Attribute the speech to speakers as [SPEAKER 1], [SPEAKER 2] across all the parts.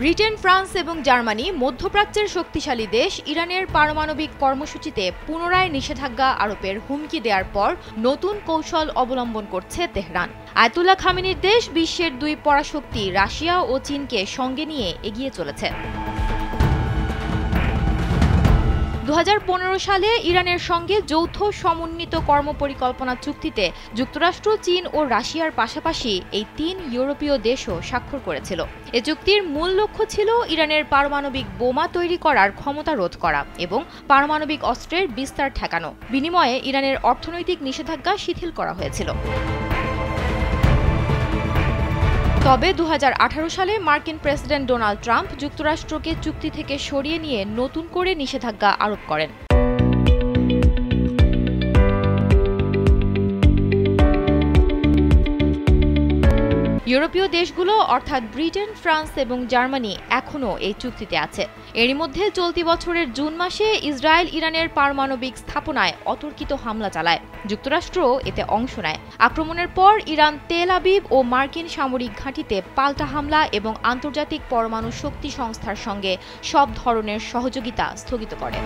[SPEAKER 1] Britain, France এবং Germany মধ্যপ্রাচ্যের শক্তিশালী দেশ ইরানের পারমাণবিক কর্মসূচিতে পুনরায় নিষেধাজ্ঞা আরোপের হুমকি দেওয়ার পর নতুন কৌশল অবলম্বন করছে তেহরান। আয়াতুল্লাহ খামেনির দেশ বিশ্বের দুই পরাশক্তি রাশিয়া ও চীনকে সঙ্গে নিয়ে এগিয়ে চলেছে। 2015 সালে ইরানের সঙ্গে যৌথ সমন্বিত কর্মপরিকল্পনা চুক্তিতে যুক্তরাষ্ট্র, চীন ও রাশিয়ার পাশাপাশি এই 3 ইউরোপীয় দেশও স্বাক্ষর করেছিল। এ চুক্তির মূল লক্ষ্য ছিল ইরানের পারমাণবিক বোমা তৈরি করার ক্ষমতা রোধ করা এবং পারমাণবিক অস্ত্রের বিস্তার ঠেকানো। বিনিময়ে ইরানের অর্থনৈতিক নিষেধাজ্ঞা শিথিল করা হয়েছিল। তবে 2018 সালে মার্কিন প্রেসিডেন্ট ডোনাল্ড ট্রাম্প যুক্তরাষ্ট্রকে চুক্তি থেকে সরিয়ে নিয়ে নতুন করে নিষেধাজ্ঞা আরোপ করেন। ইউরোপীয় দেশগুলো অর্থাৎ ব্রিটেন, ফ্রান্স এবং জার্মানি এখনও এই চুক্তিতে আছে। এরই মধ্যে চলতি বছরের জুন মাসে ইসরায়েল ইরানের পারমাণবিক স্থাপনায় অতর্কিত হামলা চালায়। যুক্তরাষ্ট্র এতে অংশ নেয়। আক্রমণের পর ইরান তেল আবিব ও মার্কিন সামরিক ঘাঁটিতে পাল্টা হামলা এবং আন্তর্জাতিক পরমাণু শক্তি সংস্থার সঙ্গে সব ধরনের সহযোগিতা স্থগিত করে।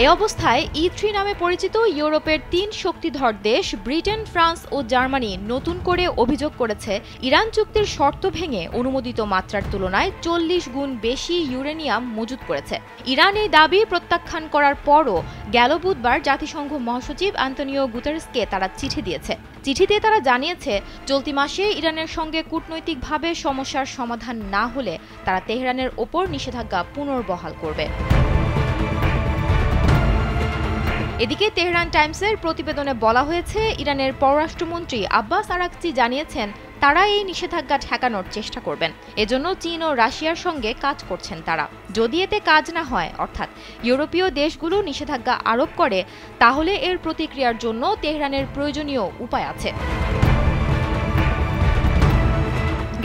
[SPEAKER 1] এ অবস্থায় E3 নামে পরিচিত ইউরোপের 3 শক্তিধর দেশ ব্রিটেন, ফ্রান্স ও জার্মানি নতুন করে অভিযোগ করেছে ইরান চুক্তির শর্ত ভেঙে অনুমোদিত মাত্রার তুলনায় 40 গুণ বেশি ইউরেনিয়াম মজুত করেছে। ইরান এই দাবি প্রত্যাখ্যান করার পরও গেল বুধবার জাতিসংঘ মহাসচিব আন্তোনিও গুতেরেসকে তারা চিঠি দিয়েছে। চিঠিতে তারা জানিয়েছে চলতি মাসে ইরানের সঙ্গে কূটনৈতিকভাবে সমস্যার সমাধান না হলে তারা তেহরানের ওপর নিষেধাজ্ঞা পুনর্বহাল করবে। এদিকে তেহরান টাইমসের প্রতিবেদনে বলা হয়েছে ইরানের পররাষ্ট্রমন্ত্রী আব্বাস আরাকচি জানিয়েছেন তারা এই নিষেধাজ্ঞা ঠেকানোর চেষ্টা করবেন। এজন্য চীন ও রাশিয়ার সঙ্গে কাজ করছেন তারা। যদি এতে কাজ না হয়, অর্থাৎ ইউরোপীয় দেশগুলো নিষেধাজ্ঞা আরোপ করে, তাহলে এর প্রতিক্রিয়ার জন্য তেহরানের প্রয়োজনীয় উপায় আছে।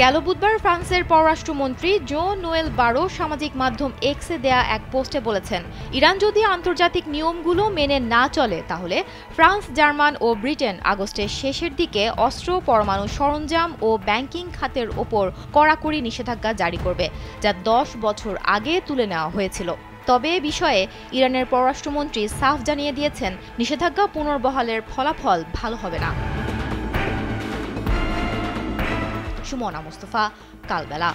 [SPEAKER 1] গেল বুধবার ফ্রান্সের পররাষ্ট্রমন্ত্রী জো নোয়েল বারো সামাজিক মাধ্যম এক্সে দেয়া এক পোস্টে বলেছেন ইরান যদি আন্তর্জাতিক নিয়মগুলো মেনে না চলে তাহলে ফ্রান্স, জার্মান ও ব্রিটেন আগস্টের শেষের দিকে অস্ত্র, পরমাণু সরঞ্জাম ও ব্যাংকিং খাতের ওপর কড়াকড়ি নিষেধাজ্ঞা জারি করবে, যা 10 বছর আগে তুলে নেওয়া হয়েছিল। তবে এ বিষয়ে ইরানের পররাষ্ট্রমন্ত্রী সাফ জানিয়ে দিয়েছেন নিষেধাজ্ঞা পুনর্বহালের ফলাফল ভালো হবে না। সুমনা মুস্তফা, কালবেলা।